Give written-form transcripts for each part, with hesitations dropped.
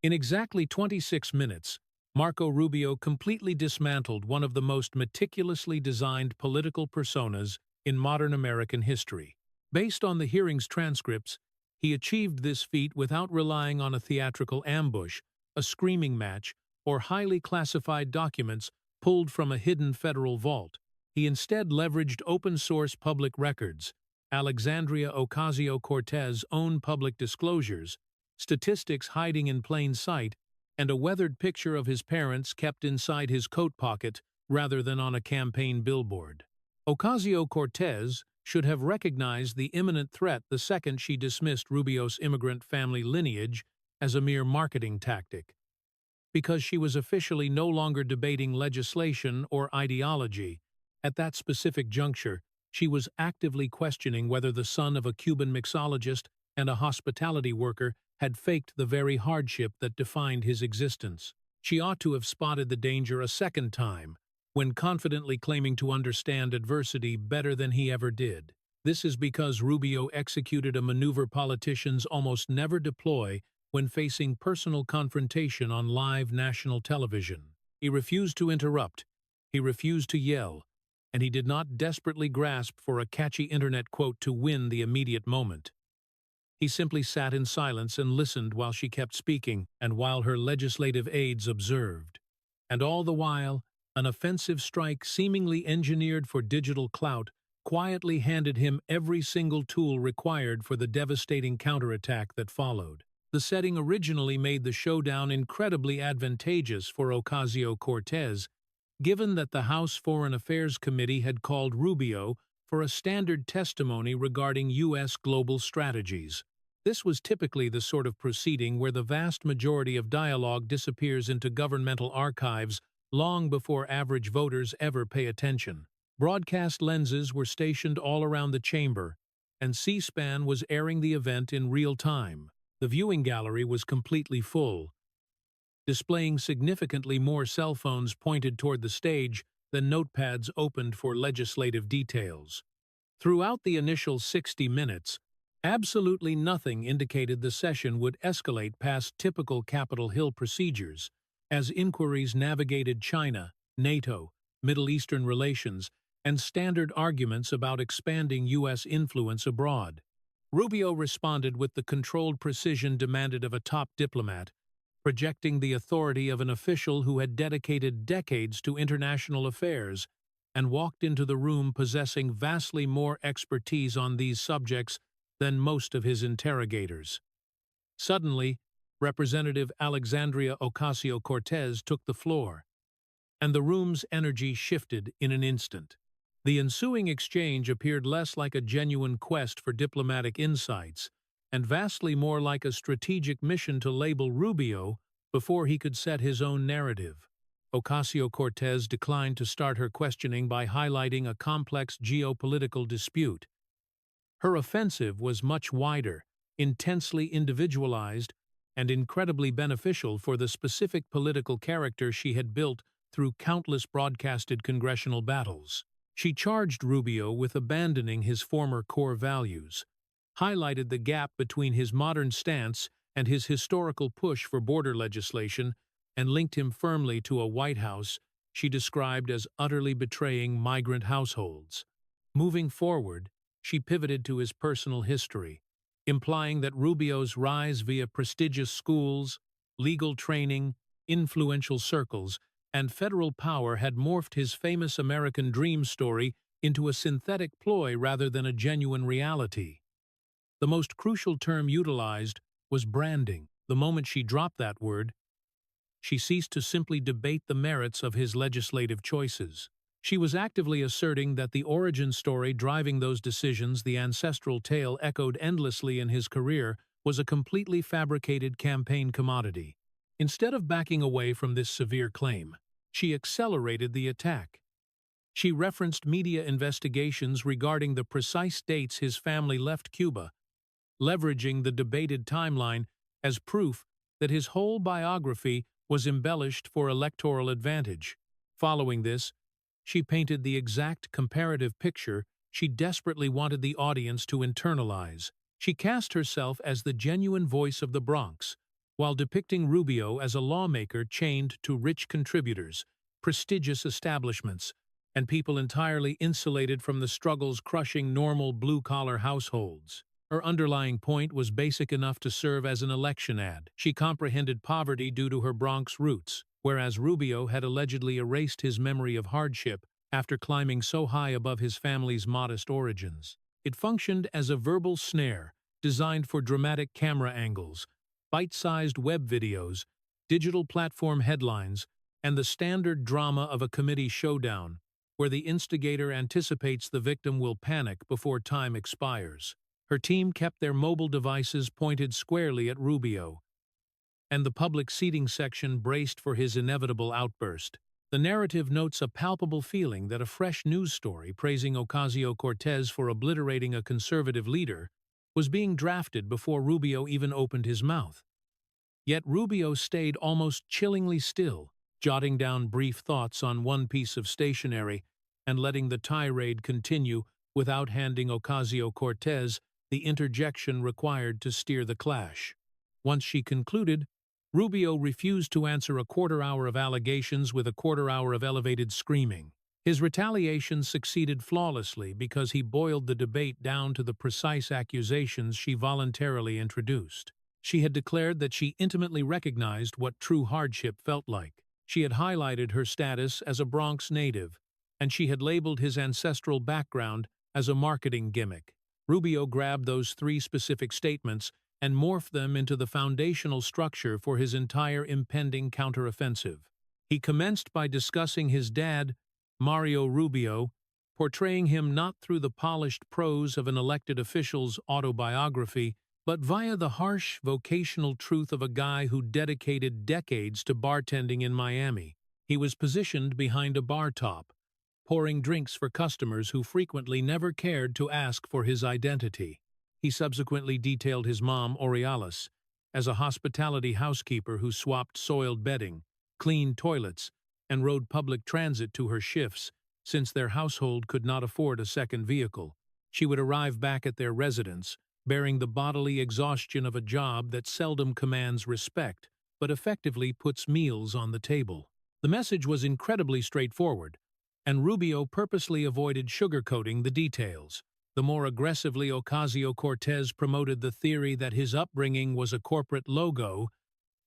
In exactly 26 minutes, Marco Rubio completely dismantled one of the most meticulously designed political personas in modern American history. Based on the hearing's transcripts, he achieved this feat without relying on a theatrical ambush, a screaming match, or highly classified documents pulled from a hidden federal vault. He instead leveraged open-source public records, Alexandria Ocasio-Cortez' own public disclosures, statistics hiding in plain sight, and a weathered picture of his parents kept inside his coat pocket rather than on a campaign billboard. Ocasio-Cortez should have recognized the imminent threat the second she dismissed Rubio's immigrant family lineage as a mere marketing tactic, because she was officially no longer debating legislation or ideology. At that specific juncture, she was actively questioning whether the son of a Cuban mixologist and a hospitality worker had faked the very hardship that defined his existence. She ought to have spotted the danger a second time, when confidently claiming to understand adversity better than he ever did. This is because Rubio executed a maneuver politicians almost never deploy when facing personal confrontation on live national television. He refused to interrupt, he refused to yell, and he did not desperately grasp for a catchy internet quote to win the immediate moment. He simply sat in silence and listened while she kept speaking and while her legislative aides observed. And all the while, an offensive strike seemingly engineered for digital clout quietly handed him every single tool required for the devastating counterattack that followed. The setting originally made the showdown incredibly advantageous for Ocasio-Cortez, given that the House Foreign Affairs Committee had called Rubio for a standard testimony regarding U.S. global strategies. This was typically the sort of proceeding where the vast majority of dialogue disappears into governmental archives long before average voters ever pay attention. Broadcast lenses were stationed all around the chamber, and C-SPAN was airing the event in real time. The viewing gallery was completely full, displaying significantly more cell phones pointed toward the stage than notepads opened for legislative details. Throughout the initial 60 minutes, absolutely nothing indicated the session would escalate past typical Capitol Hill procedures, as inquiries navigated China, NATO, Middle Eastern relations, and standard arguments about expanding U.S. influence abroad. Rubio responded with the controlled precision demanded of a top diplomat, projecting the authority of an official who had dedicated decades to international affairs and walked into the room possessing vastly more expertise on these subjects than most of his interrogators. Suddenly, Representative Alexandria Ocasio-Cortez took the floor, and the room's energy shifted in an instant. The ensuing exchange appeared less like a genuine quest for diplomatic insights and vastly more like a strategic mission to label Rubio before he could set his own narrative. Ocasio-Cortez declined to start her questioning by highlighting a complex geopolitical dispute. Her offensive was much wider, intensely individualized, and incredibly beneficial for the specific political character she had built through countless broadcasted congressional battles. She charged Rubio with abandoning his former core values, highlighted the gap between his modern stance and his historical push for border legislation, and linked him firmly to a White House she described as utterly betraying migrant households. Moving forward, she pivoted to his personal history, implying that Rubio's rise via prestigious schools, legal training, influential circles, and federal power had morphed his famous American dream story into a synthetic ploy rather than a genuine reality. The most crucial term utilized was branding. The moment she dropped that word, she ceased to simply debate the merits of his legislative choices. She was actively asserting that the origin story driving those decisions, the ancestral tale echoed endlessly in his career, was a completely fabricated campaign commodity. Instead of backing away from this severe claim, she accelerated the attack. She referenced media investigations regarding the precise dates his family left Cuba, leveraging the debated timeline as proof that his whole biography was embellished for electoral advantage. Following this, she painted the exact comparative picture she desperately wanted the audience to internalize. She cast herself as the genuine voice of the Bronx, while depicting Rubio as a lawmaker chained to rich contributors, prestigious establishments, and people entirely insulated from the struggles crushing normal blue-collar households. Her underlying point was basic enough to serve as an election ad. She comprehended poverty due to her Bronx roots, whereas Rubio had allegedly erased his memory of hardship after climbing so high above his family's modest origins. It functioned as a verbal snare designed for dramatic camera angles, bite-sized web videos, digital platform headlines, and the standard drama of a committee showdown, where the instigator anticipates the victim will panic before time expires. Her team kept their mobile devices pointed squarely at Rubio, and the public seating section braced for his inevitable outburst. The narrative notes a palpable feeling that a fresh news story praising Ocasio-Cortez for obliterating a conservative leader was being drafted before Rubio even opened his mouth. Yet Rubio stayed almost chillingly still, jotting down brief thoughts on one piece of stationery and letting the tirade continue without handing Ocasio-Cortez the interjection required to steer the clash. Once she concluded, Rubio refused to answer a quarter-hour of allegations with a quarter-hour of elevated screaming. His retaliation succeeded flawlessly because he boiled the debate down to the precise accusations she voluntarily introduced. She had declared that she intimately recognized what true hardship felt like. She had highlighted her status as a Bronx native, and she had labeled his ancestral background as a marketing gimmick. Rubio grabbed those three specific statements and morphed them into the foundational structure for his entire impending counteroffensive. He commenced by discussing his dad, Mario Rubio, portraying him not through the polished prose of an elected official's autobiography, but via the harsh vocational truth of a guy who dedicated decades to bartending in Miami. He was positioned behind a bar top, pouring drinks for customers who frequently never cared to ask for his identity. He subsequently detailed his mom, Aurealis, as a hospitality housekeeper who swapped soiled bedding, cleaned toilets, and rode public transit to her shifts, since their household could not afford a second vehicle. She would arrive back at their residence, bearing the bodily exhaustion of a job that seldom commands respect, but effectively puts meals on the table. The message was incredibly straightforward, and Rubio purposely avoided sugarcoating the details. The more aggressively Ocasio-Cortez promoted the theory that his upbringing was a corporate logo,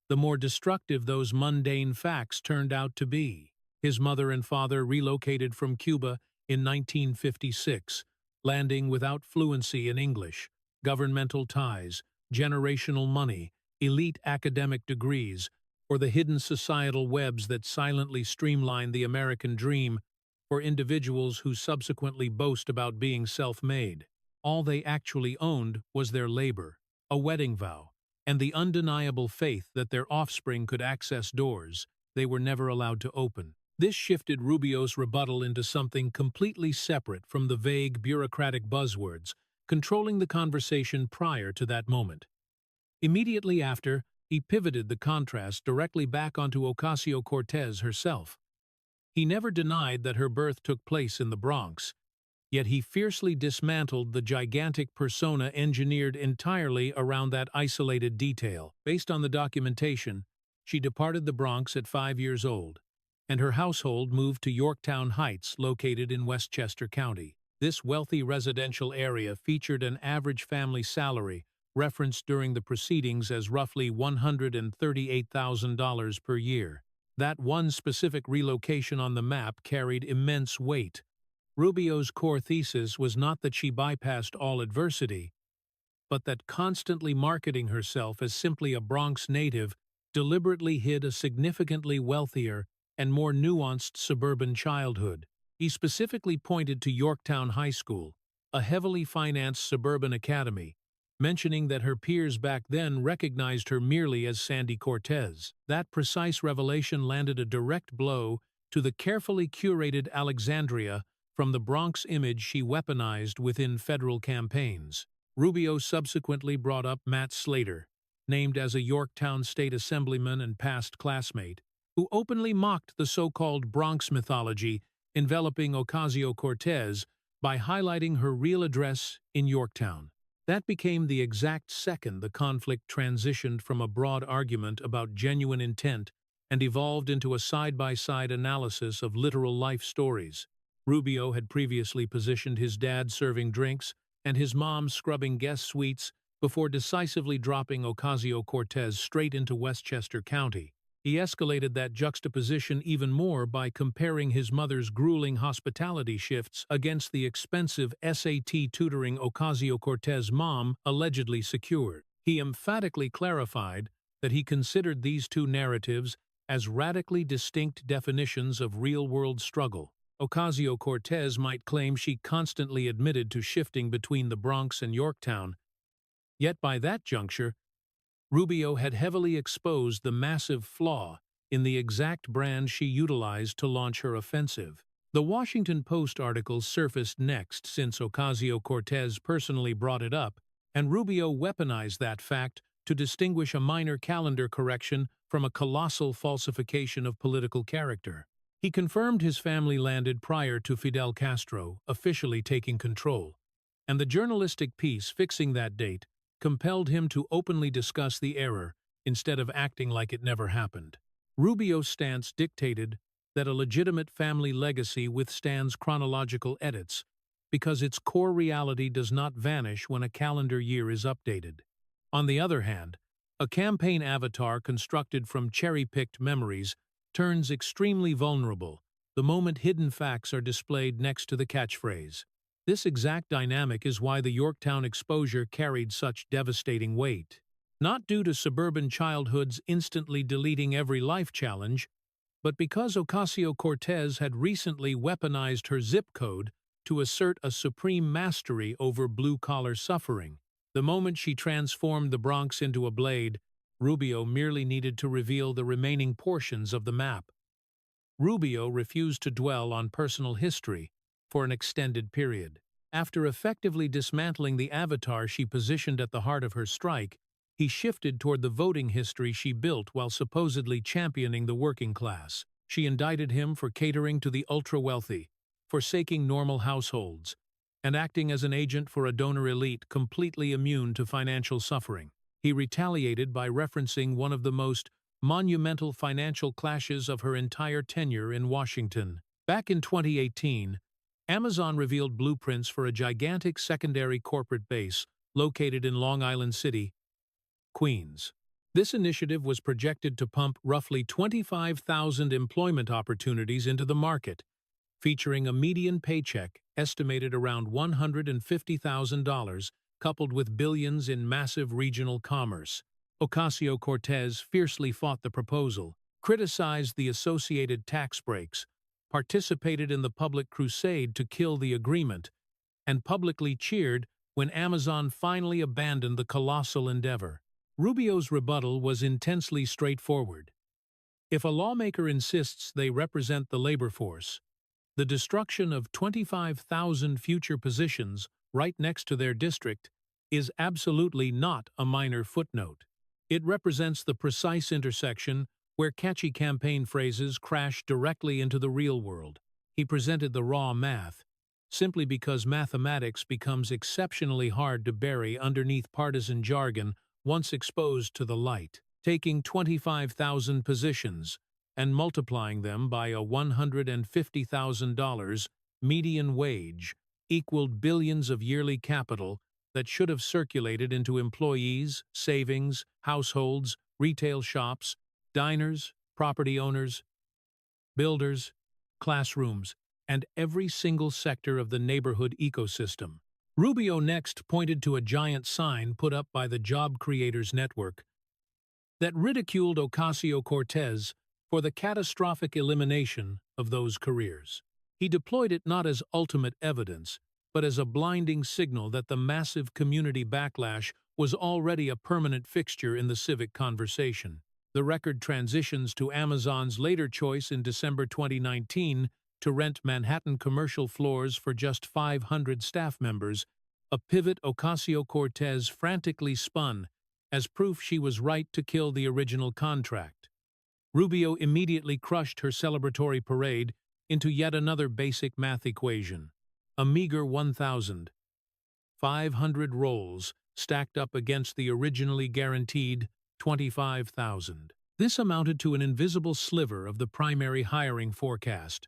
the more destructive those mundane facts turned out to be. His mother and father relocated from Cuba in 1956, landing without fluency in English, governmental ties, generational money, elite academic degrees, or the hidden societal webs that silently streamline the American dream for individuals who subsequently boast about being self-made. All they actually owned was their labor, a wedding vow, and the undeniable faith that their offspring could access doors they were never allowed to open. This shifted Rubio's rebuttal into something completely separate from the vague bureaucratic buzzwords controlling the conversation prior to that moment. Immediately after, he pivoted the contrast directly back onto Ocasio-Cortez herself. He never denied that her birth took place in the Bronx, yet he fiercely dismantled the gigantic persona engineered entirely around that isolated detail. Based on the documentation, she departed the Bronx at 5 years old, and her household moved to Yorktown Heights, located in Westchester County. This wealthy residential area featured an average family salary, referenced during the proceedings as roughly $138,000 per year. That one specific relocation on the map carried immense weight. Rubio's core thesis was not that she bypassed all adversity, but that constantly marketing herself as simply a Bronx native deliberately hid a significantly wealthier and more nuanced suburban childhood. He specifically pointed to Yorktown High School, a heavily financed suburban academy, mentioning that her peers back then recognized her merely as Sandy Cortez. That precise revelation landed a direct blow to the carefully curated Alexandria from the Bronx image she weaponized within federal campaigns. Rubio subsequently brought up Matt Slater, named as a Yorktown state assemblyman and past classmate, who openly mocked the so-called Bronx mythology enveloping Ocasio-Cortez by highlighting her real address in Yorktown. That became the exact second the conflict transitioned from a broad argument about genuine intent and evolved into a side-by-side analysis of literal life stories. Rubio had previously positioned his dad serving drinks and his mom scrubbing guest suites before decisively dropping Ocasio-Cortez straight into Westchester County. He escalated that juxtaposition even more by comparing his mother's grueling hospitality shifts against the expensive SAT tutoring Ocasio-Cortez mom allegedly secured. He emphatically clarified that he considered these two narratives as radically distinct definitions of real-world struggle. Ocasio-Cortez might claim she constantly admitted to shifting between the Bronx and Yorktown, yet by that juncture, Rubio had heavily exposed the massive flaw in the exact brand she utilized to launch her offensive. The Washington Post article surfaced next since Ocasio-Cortez personally brought it up, and Rubio weaponized that fact to distinguish a minor calendar correction from a colossal falsification of political character. He confirmed his family landed prior to Fidel Castro officially taking control, and the journalistic piece fixing that date compelled him to openly discuss the error instead of acting like it never happened. Rubio's stance dictated that a legitimate family legacy withstands chronological edits because its core reality does not vanish when a calendar year is updated. On the other hand, a campaign avatar constructed from cherry-picked memories turns extremely vulnerable the moment hidden facts are displayed next to the catchphrase. This exact dynamic is why the Yorktown exposure carried such devastating weight. Not due to suburban childhoods instantly deleting every life challenge, but because Ocasio-Cortez had recently weaponized her zip code to assert a supreme mastery over blue-collar suffering. The moment she transformed the Bronx into a blade, Rubio merely needed to reveal the remaining portions of the map. Rubio refused to dwell on personal history for an extended period. After effectively dismantling the avatar she positioned at the heart of her strike, he shifted toward the voting history she built while supposedly championing the working class. She indicted him for catering to the ultra-wealthy, forsaking normal households, and acting as an agent for a donor elite completely immune to financial suffering. He retaliated by referencing one of the most monumental financial clashes of her entire tenure in Washington. Back in 2018, Amazon revealed blueprints for a gigantic secondary corporate base located in Long Island City, Queens. This initiative was projected to pump roughly 25,000 employment opportunities into the market, featuring a median paycheck estimated around $150,000, coupled with billions in massive regional commerce. Ocasio-Cortez fiercely fought the proposal, criticized the associated tax breaks, participated in the public crusade to kill the agreement, and publicly cheered when Amazon finally abandoned the colossal endeavor. Rubio's rebuttal was intensely straightforward. If a lawmaker insists they represent the labor force, the destruction of 25,000 future positions right next to their district is absolutely not a minor footnote. It represents the precise intersection where catchy campaign phrases crash directly into the real world. He presented the raw math, simply because mathematics becomes exceptionally hard to bury underneath partisan jargon once exposed to the light. Taking 25,000 positions and multiplying them by a $150,000 median wage equaled billions of yearly capital that should have circulated into employees, savings, households, retail shops, diners, property owners, builders, classrooms, and every single sector of the neighborhood ecosystem. Rubio next pointed to a giant sign put up by the Job Creators Network that ridiculed Ocasio-Cortez for the catastrophic elimination of those careers. He deployed it not as ultimate evidence, but as a blinding signal that the massive community backlash was already a permanent fixture in the civic conversation. The record transitions to Amazon's later choice in December 2019 to rent Manhattan commercial floors for just 500 staff members, a pivot Ocasio-Cortez frantically spun as proof she was right to kill the original contract. Rubio immediately crushed her celebratory parade into yet another basic math equation. A meager 1,500 roles stacked up against the originally guaranteed $25,000. This amounted to an invisible sliver of the primary hiring forecast,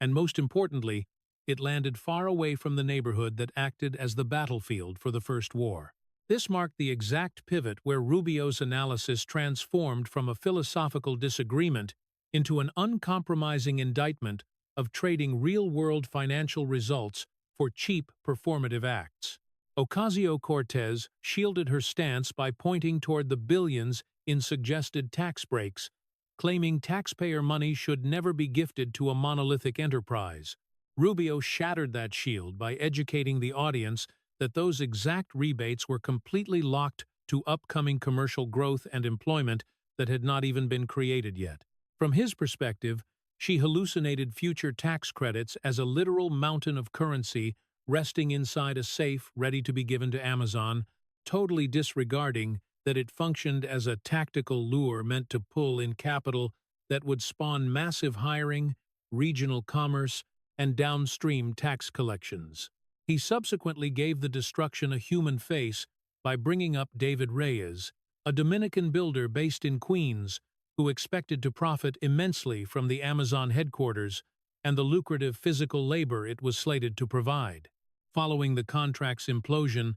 and most importantly, it landed far away from the neighborhood that acted as the battlefield for the First War. This marked the exact pivot where Rubio's analysis transformed from a philosophical disagreement into an uncompromising indictment of trading real-world financial results for cheap performative acts. Ocasio-Cortez shielded her stance by pointing toward the billions in suggested tax breaks, claiming taxpayer money should never be gifted to a monolithic enterprise. Rubio shattered that shield by educating the audience that those exact rebates were completely locked to upcoming commercial growth and employment that had not even been created yet. From his perspective, she hallucinated future tax credits as a literal mountain of currency resting inside a safe ready to be given to Amazon, totally disregarding that it functioned as a tactical lure meant to pull in capital that would spawn massive hiring, regional commerce, and downstream tax collections. He subsequently gave the destruction a human face by bringing up David Reyes, a Dominican builder based in Queens who expected to profit immensely from the Amazon headquarters and the lucrative physical labor it was slated to provide. Following the contract's implosion,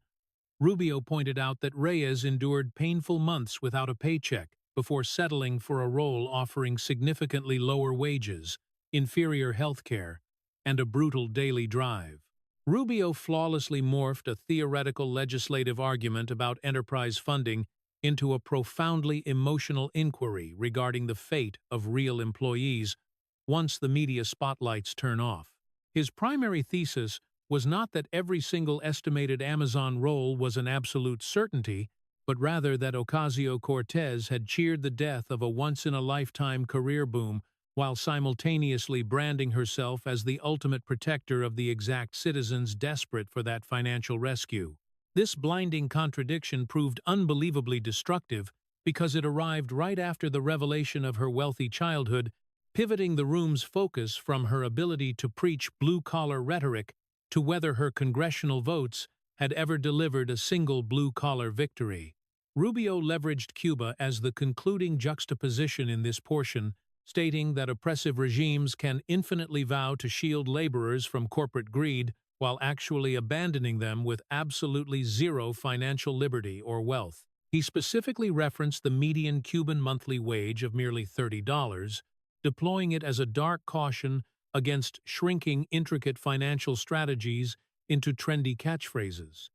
Rubio pointed out that Reyes endured painful months without a paycheck before settling for a role offering significantly lower wages, inferior health care, and a brutal daily drive. Rubio flawlessly morphed a theoretical legislative argument about enterprise funding into a profoundly emotional inquiry regarding the fate of real employees once the media spotlights turn off. His primary thesis was not that every single estimated Amazon role was an absolute certainty, but rather that Ocasio-Cortez had cheered the death of a once-in-a-lifetime career boom while simultaneously branding herself as the ultimate protector of the exact citizens desperate for that financial rescue. This blinding contradiction proved unbelievably destructive because it arrived right after the revelation of her wealthy childhood, pivoting the room's focus from her ability to preach blue-collar rhetoric to whether her congressional votes had ever delivered a single blue-collar victory. Rubio leveraged Cuba as the concluding juxtaposition in this portion, stating that oppressive regimes can infinitely vow to shield laborers from corporate greed while actually abandoning them with absolutely zero financial liberty or wealth. He specifically referenced the median Cuban monthly wage of merely $30, deploying it as a dark caution against shrinking intricate financial strategies into trendy catchphrases,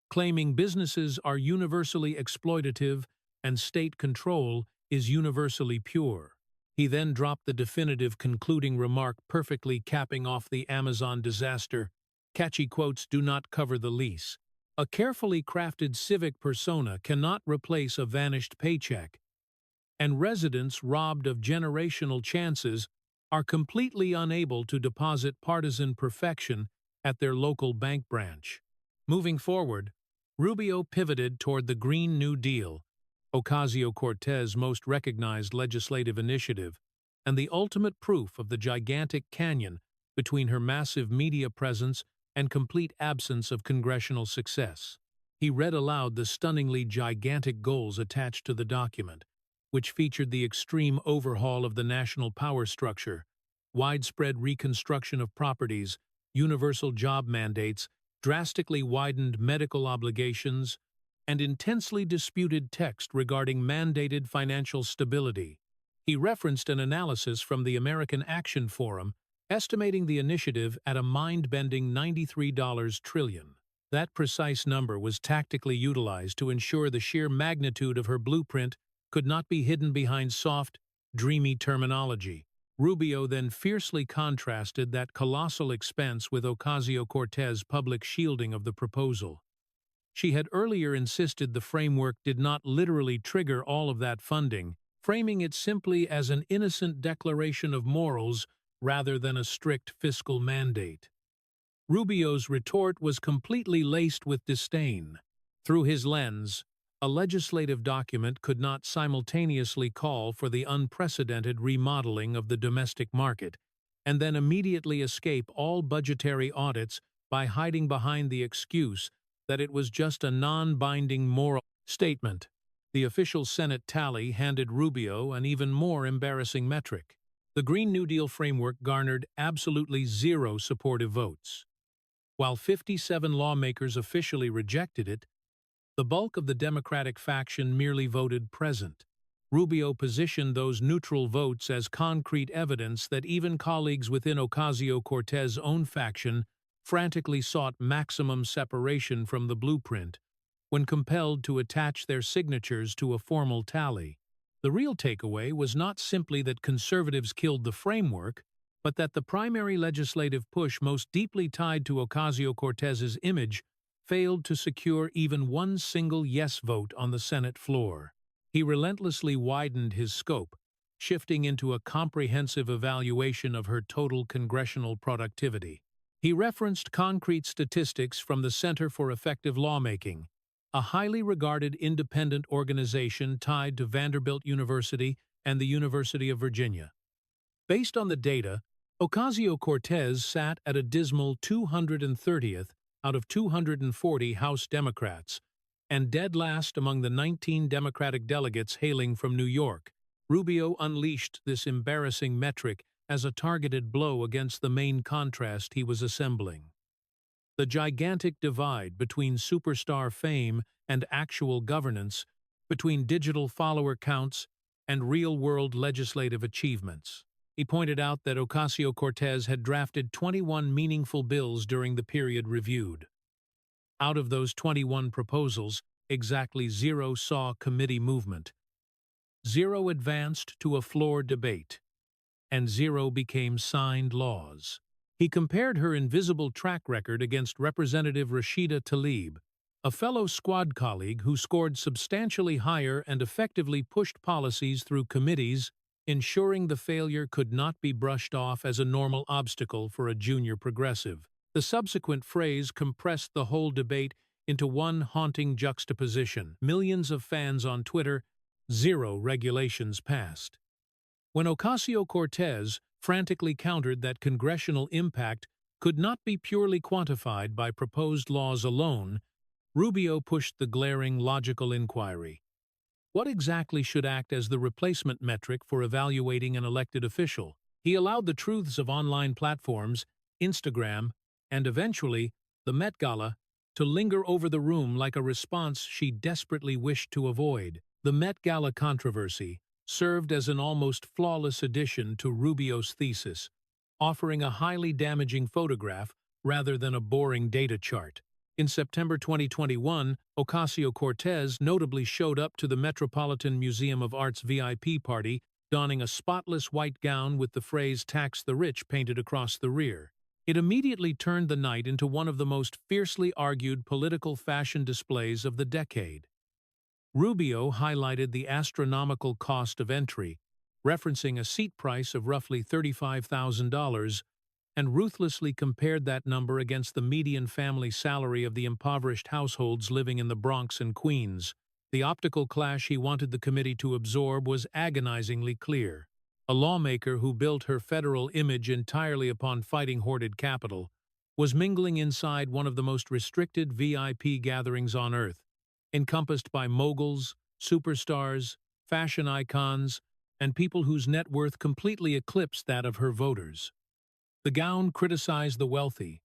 claiming businesses are universally exploitative and state control is universally pure. He then dropped the definitive concluding remark, perfectly capping off the Amazon disaster. Catchy quotes do not cover the lease. A carefully crafted civic persona cannot replace a vanished paycheck, and residents robbed of generational chances are completely unable to deposit partisan perfection at their local bank branch. Moving forward, Rubio pivoted toward the Green New Deal, Ocasio-Cortez's most recognized legislative initiative, and the ultimate proof of the gigantic canyon between her massive media presence and complete absence of congressional success. He read aloud the stunningly gigantic goals attached to the document, which featured the extreme overhaul of the national power structure, widespread reconstruction of properties, universal job mandates, drastically widened medical obligations, and intensely disputed text regarding mandated financial stability. He referenced an analysis from the American Action Forum, estimating the initiative at a mind-bending $93 trillion. That precise number was tactically utilized to ensure the sheer magnitude of her blueprint could not be hidden behind soft, dreamy terminology. Rubio then fiercely contrasted that colossal expense with Ocasio-Cortez's public shielding of the proposal. She had earlier insisted the framework did not literally trigger all of that funding, framing it simply as an innocent declaration of morals rather than a strict fiscal mandate. Rubio's retort was completely laced with disdain. Through his lens, a legislative document could not simultaneously call for the unprecedented remodeling of the domestic market and then immediately escape all budgetary audits by hiding behind the excuse that it was just a non-binding moral statement. The official Senate tally handed Rubio an even more embarrassing metric. The Green New Deal framework garnered absolutely zero supportive votes. While 57 lawmakers officially rejected it, the bulk of the Democratic faction merely voted present. Rubio positioned those neutral votes as concrete evidence that even colleagues within Ocasio-Cortez's own faction frantically sought maximum separation from the blueprint when compelled to attach their signatures to a formal tally. The real takeaway was not simply that conservatives killed the framework, but that the primary legislative push most deeply tied to Ocasio-Cortez's image failed to secure even one single yes vote on the Senate floor. He relentlessly widened his scope, shifting into a comprehensive evaluation of her total congressional productivity. He referenced concrete statistics from the Center for Effective Lawmaking, a highly regarded independent organization tied to Vanderbilt University and the University of Virginia. Based on the data, Ocasio-Cortez sat at a dismal 230th out of 240 House Democrats, and dead last among the 19 Democratic delegates hailing from New York. Rubio unleashed this embarrassing metric as a targeted blow against the main contrast he was assembling. The gigantic divide between superstar fame and actual governance, between digital follower counts and real-world legislative achievements. He pointed out that Ocasio-Cortez had drafted 21 meaningful bills during the period reviewed. Out of those 21 proposals, exactly 0 saw committee movement, 0 advanced to a floor debate, and 0 became signed laws. He compared her invisible track record against Representative Rashida Tlaib, a fellow squad colleague who scored substantially higher and effectively pushed policies through committees, ensuring the failure could not be brushed off as a normal obstacle for a junior progressive. The subsequent phrase compressed the whole debate into one haunting juxtaposition. Millions of fans on Twitter, 0 regulations passed. When Ocasio-Cortez frantically countered that congressional impact could not be purely quantified by proposed laws alone, Rubio pushed the glaring logical inquiry. What exactly should act as the replacement metric for evaluating an elected official? He allowed the truths of online platforms, Instagram, and eventually the Met Gala, to linger over the room like a response she desperately wished to avoid. The Met Gala controversy served as an almost flawless addition to Rubio's thesis, offering a highly damaging photograph rather than a boring data chart. In September 2021, Ocasio-Cortez notably showed up to the Metropolitan Museum of Art's VIP party, donning a spotless white gown with the phrase "Tax the Rich" painted across the rear. It immediately turned the night into one of the most fiercely argued political fashion displays of the decade. Rubio highlighted the astronomical cost of entry, referencing a seat price of roughly $35,000, and ruthlessly compared that number against the median family salary of the impoverished households living in the Bronx and Queens. The optical clash he wanted the committee to absorb was agonizingly clear. A lawmaker who built her federal image entirely upon fighting hoarded capital was mingling inside one of the most restricted VIP gatherings on Earth, encompassed by moguls, superstars, fashion icons, and people whose net worth completely eclipsed that of her voters. The gown criticized the wealthy,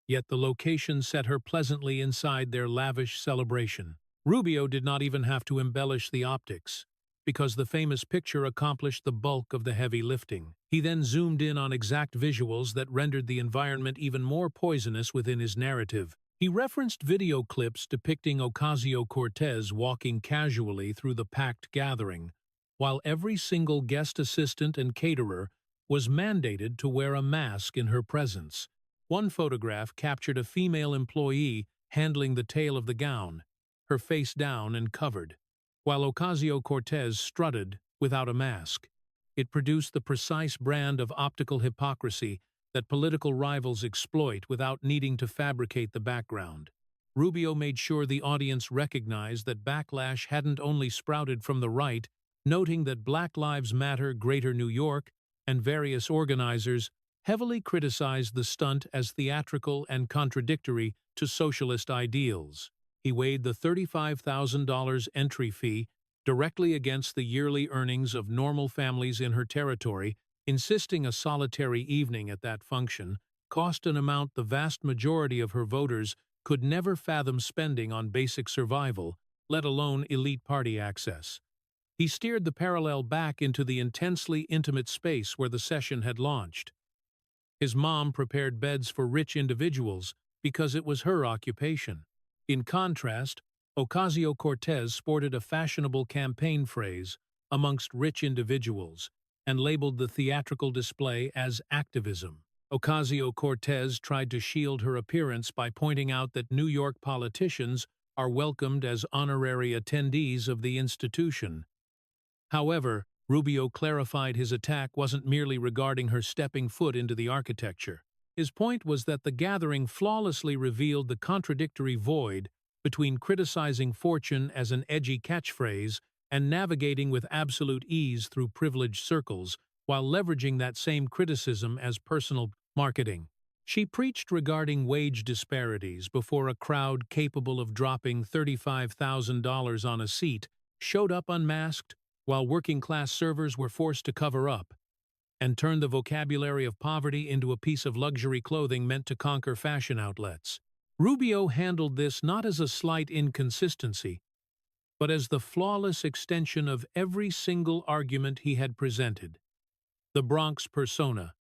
yet the location set her pleasantly inside their lavish celebration. Rubio did not even have to embellish the optics, because the famous picture accomplished the bulk of the heavy lifting. He then zoomed in on exact visuals that rendered the environment even more poisonous within his narrative. He referenced video clips depicting Ocasio-Cortez walking casually through the packed gathering, while every single guest assistant and caterer was mandated to wear a mask in her presence. One photograph captured a female employee handling the tail of the gown, her face down and covered, while Ocasio-Cortez strutted without a mask. It produced the precise brand of optical hypocrisy that political rivals exploit without needing to fabricate the background. Rubio made sure the audience recognized that backlash hadn't only sprouted from the right, noting that Black Lives Matter Greater New York and various organizers heavily criticized the stunt as theatrical and contradictory to socialist ideals. He weighed the $35,000 entry fee directly against the yearly earnings of normal families in her territory, insisting a solitary evening at that function cost an amount the vast majority of her voters could never fathom spending on basic survival, let alone elite party access. He steered the parallel back into the intensely intimate space where the session had launched. His mom prepared beds for rich individuals because it was her occupation. In contrast, Ocasio-Cortez sported a fashionable campaign phrase amongst rich individuals and labeled the theatrical display as activism. Ocasio-Cortez tried to shield her appearance by pointing out that New York politicians are welcomed as honorary attendees of the institution. However, Rubio clarified his attack wasn't merely regarding her stepping foot into the architecture. His point was that the gathering flawlessly revealed the contradictory void between criticizing fortune as an edgy catchphrase and navigating with absolute ease through privileged circles while leveraging that same criticism as personal marketing. She preached regarding wage disparities before a crowd capable of dropping $35,000 on a seat showed up unmasked while working-class servers were forced to cover up, and turned the vocabulary of poverty into a piece of luxury clothing meant to conquer fashion outlets. Rubio handled this not as a slight inconsistency, but as the flawless extension of every single argument he had presented. The Bronx persona,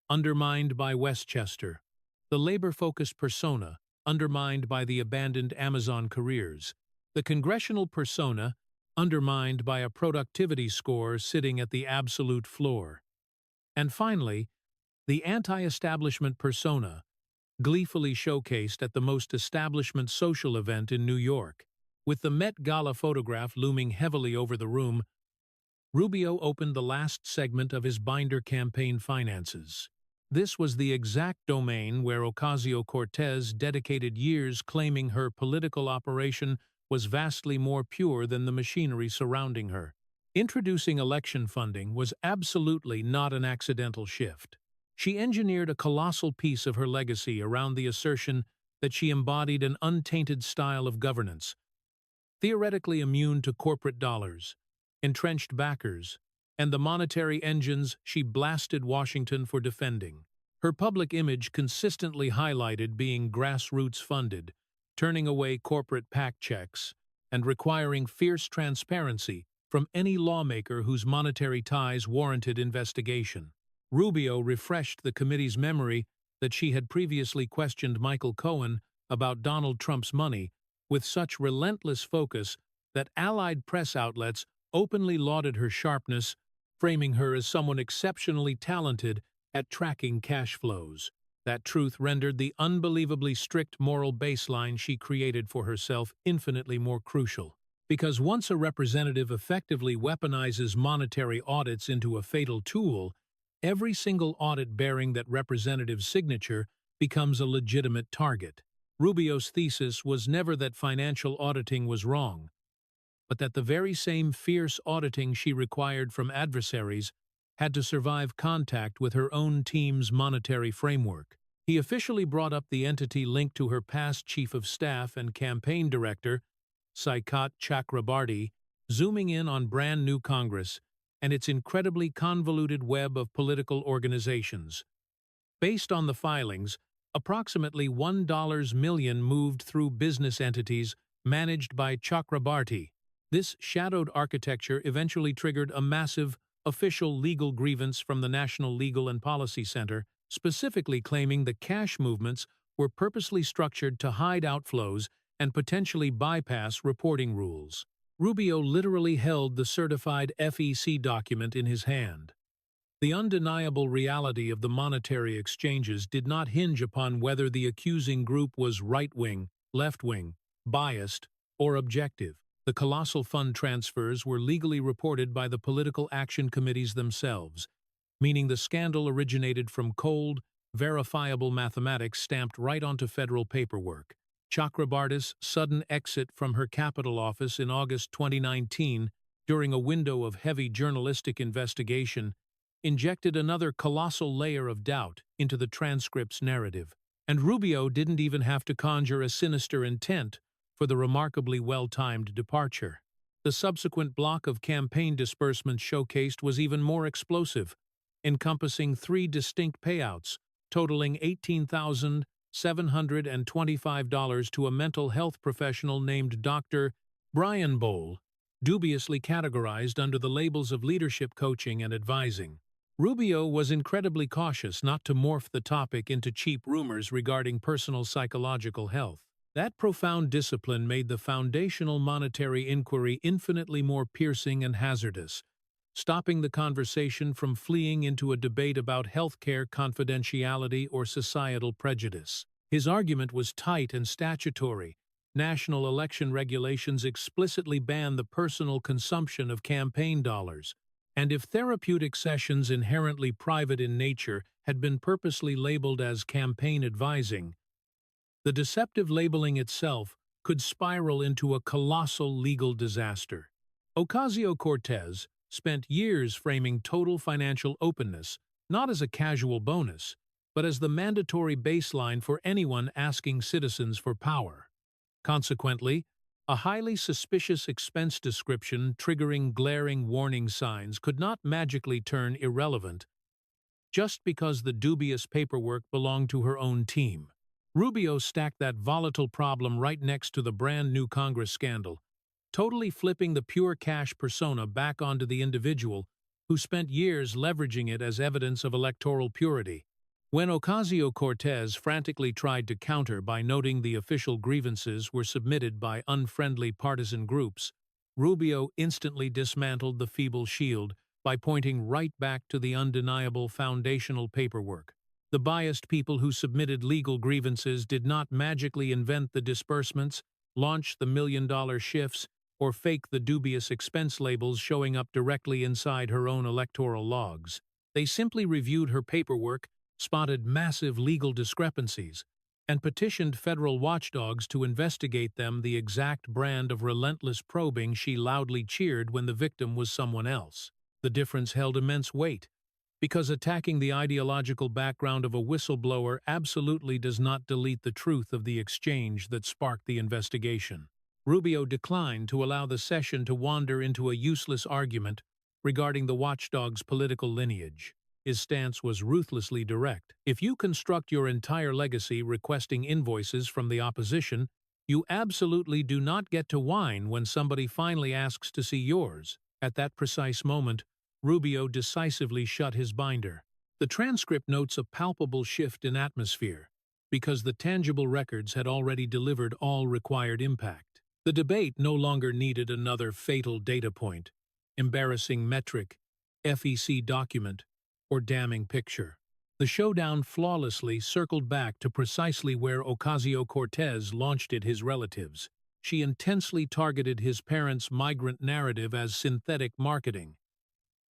undermined by Westchester. The labor-focused persona, undermined by the abandoned Amazon careers. The congressional persona, undermined by a productivity score sitting at the absolute floor. And finally, the anti-establishment persona, gleefully showcased at the most establishment social event in New York. With the Met Gala photograph looming heavily over the room, Rubio opened the last segment of his binder campaign finances. This was the exact domain where Ocasio-Cortez dedicated years claiming her political operation was vastly more pure than the machinery surrounding her. Introducing election funding was absolutely not an accidental shift. She engineered a colossal piece of her legacy around the assertion that she embodied an untainted style of governance, theoretically immune to corporate dollars, entrenched backers, and the monetary engines she blasted Washington for defending. Her public image consistently highlighted being grassroots-funded, turning away corporate PAC checks, and requiring fierce transparency from any lawmaker whose monetary ties warranted investigation. Rubio refreshed the committee's memory that she had previously questioned Michael Cohen about Donald Trump's money with such relentless focus that allied press outlets openly lauded her sharpness, framing her as someone exceptionally talented at tracking cash flows. That truth rendered the unbelievably strict moral baseline she created for herself infinitely more crucial. Because once a representative effectively weaponizes monetary audits into a fatal tool, every single audit bearing that representative's signature becomes a legitimate target. Rubio's thesis was never that financial auditing was wrong, but that the very same fierce auditing she required from adversaries had to survive contact with her own team's monetary framework. He officially brought up the entity linked to her past chief of staff and campaign director, Saikat Chakrabarti, zooming in on brand new Congress and its incredibly convoluted web of political organizations. Based on the filings, approximately $1 million moved through business entities managed by Chakrabarti. This shadowed architecture eventually triggered a massive official legal grievance from the National Legal and Policy Center, specifically claiming the cash movements were purposely structured to hide outflows and potentially bypass reporting rules. Rubio literally held the certified FEC document in his hand. The undeniable reality of the monetary exchanges did not hinge upon whether the accusing group was right-wing, left-wing, biased, or objective. The colossal fund transfers were legally reported by the political action committees themselves, meaning the scandal originated from cold, verifiable mathematics stamped right onto federal paperwork. Chakrabarti's sudden exit from her Capitol office in August 2019 during a window of heavy journalistic investigation injected another colossal layer of doubt into the transcript's narrative. And Rubio didn't even have to conjure a sinister intent for the remarkably well-timed departure. The subsequent block of campaign disbursements showcased was even more explosive, encompassing 3 distinct payouts, totaling $18,725 to a mental health professional named Dr. Brian Bowl, dubiously categorized under the labels of leadership coaching and advising. Rubio was incredibly cautious not to morph the topic into cheap rumors regarding personal psychological health. That profound discipline made the foundational monetary inquiry infinitely more piercing and hazardous, stopping the conversation from fleeing into a debate about healthcare confidentiality or societal prejudice. His argument was tight and statutory. National election regulations explicitly ban the personal consumption of campaign dollars, and if therapeutic sessions inherently private in nature had been purposely labeled as campaign advising, the deceptive labeling itself could spiral into a colossal legal disaster. Ocasio-Cortez spent years framing total financial openness not as a casual bonus, but as the mandatory baseline for anyone asking citizens for power. Consequently, a highly suspicious expense description triggering glaring warning signs could not magically turn irrelevant just because the dubious paperwork belonged to her own team. Rubio stacked that volatile problem right next to the brand-new Congress scandal, totally flipping the pure cash persona back onto the individual who spent years leveraging it as evidence of electoral purity. When Ocasio-Cortez frantically tried to counter by noting the official grievances were submitted by unfriendly partisan groups, Rubio instantly dismantled the feeble shield by pointing right back to the undeniable foundational paperwork. The biased people who submitted legal grievances did not magically invent the disbursements, launch the million-dollar shifts, or fake the dubious expense labels showing up directly inside her own electoral logs. They simply reviewed her paperwork, spotted massive legal discrepancies, and petitioned federal watchdogs to investigate them, the exact brand of relentless probing she loudly cheered when the victim was someone else. The difference held immense weight, because attacking the ideological background of a whistleblower absolutely does not delete the truth of the exchange that sparked the investigation. Rubio declined to allow the session to wander into a useless argument regarding the watchdog's political lineage. His stance was ruthlessly direct. If you construct your entire legacy requesting invoices from the opposition, you absolutely do not get to whine when somebody finally asks to see yours. At that precise moment, Rubio decisively shut his binder. The transcript notes a palpable shift in atmosphere, because the tangible records had already delivered all required impact. The debate no longer needed another fatal data point, embarrassing metric, FEC document, or damning picture. The showdown flawlessly circled back to precisely where Ocasio-Cortez launched it: his relatives. She intensely targeted his parents' migrant narrative as synthetic marketing,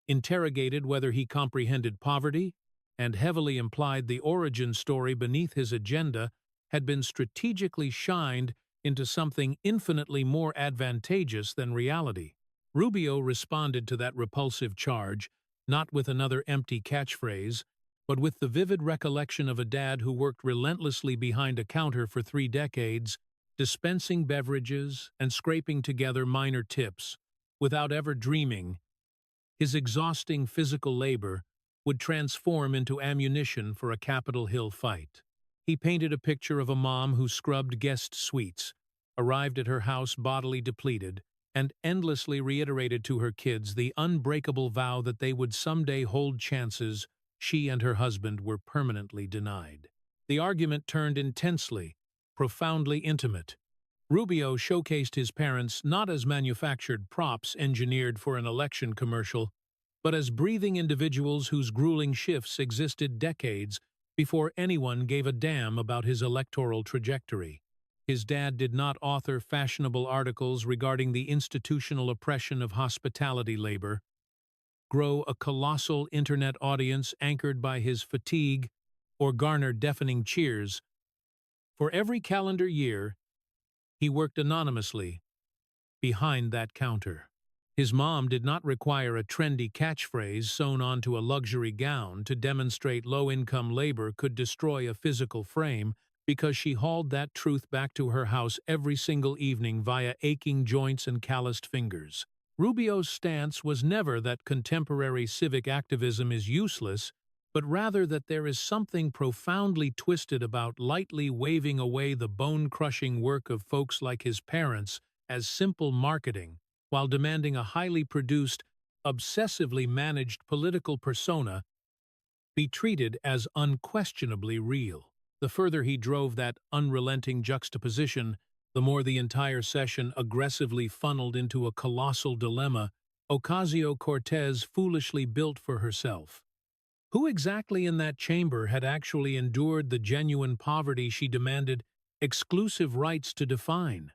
interrogated whether he comprehended poverty, and heavily implied the origin story beneath his agenda had been strategically shined into something infinitely more advantageous than reality. Rubio responded to that repulsive charge, not with another empty catchphrase, but with the vivid recollection of a dad who worked relentlessly behind a counter for 3 decades, dispensing beverages and scraping together minor tips, without ever dreaming his exhausting physical labor would transform into ammunition for a Capitol Hill fight. He painted a picture of a mom who scrubbed guest suites, arrived at her house bodily depleted, and endlessly reiterated to her kids the unbreakable vow that they would someday hold chances she and her husband were permanently denied. The argument turned intensely, profoundly intimate. Rubio showcased his parents not as manufactured props engineered for an election commercial, but as breathing individuals whose grueling shifts existed decades before anyone gave a damn about his electoral trajectory. His dad did not author fashionable articles regarding the institutional oppression of hospitality labor, grow a colossal internet audience anchored by his fatigue, or garner deafening cheers. For every calendar year, he worked anonymously behind that counter. His mom did not require a trendy catchphrase sewn onto a luxury gown to demonstrate low-income labor could destroy a physical frame, because she hauled that truth back to her house every single evening via aching joints and calloused fingers. Rubio's stance was never that contemporary civic activism is useless, but rather that there is something profoundly twisted about lightly waving away the bone-crushing work of folks like his parents as simple marketing, while demanding a highly produced, obsessively managed political persona be treated as unquestionably real. The further he drove that unrelenting juxtaposition, the more the entire session aggressively funneled into a colossal dilemma Ocasio-Cortez foolishly built for herself. Who exactly in that chamber had actually endured the genuine poverty she demanded exclusive rights to define?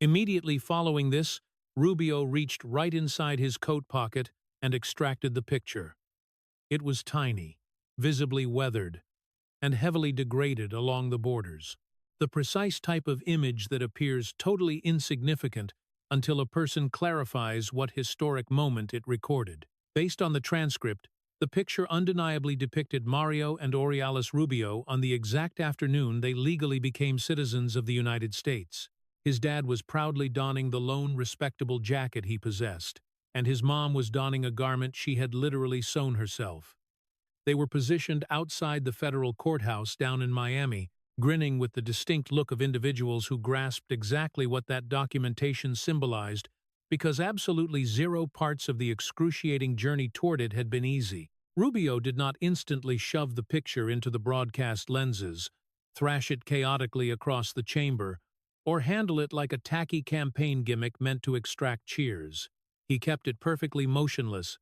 Immediately following this, Rubio reached right inside his coat pocket and extracted the picture. It was tiny, visibly weathered, and heavily degraded along the borders. The precise type of image that appears totally insignificant until a person clarifies what historic moment it recorded. Based on the transcript, the picture undeniably depicted Mario and Orialis Rubio on the exact afternoon they legally became citizens of the United States. His dad was proudly donning the lone respectable jacket he possessed, and his mom was donning a garment she had literally sewn herself. They were positioned outside the federal courthouse down in Miami, grinning with the distinct look of individuals who grasped exactly what that documentation symbolized, because absolutely zero parts of the excruciating journey toward it had been easy. Rubio did not instantly shove the picture into the broadcast lenses, thrash it chaotically across the chamber, or handle it like a tacky campaign gimmick meant to extract cheers. He kept it perfectly motionless,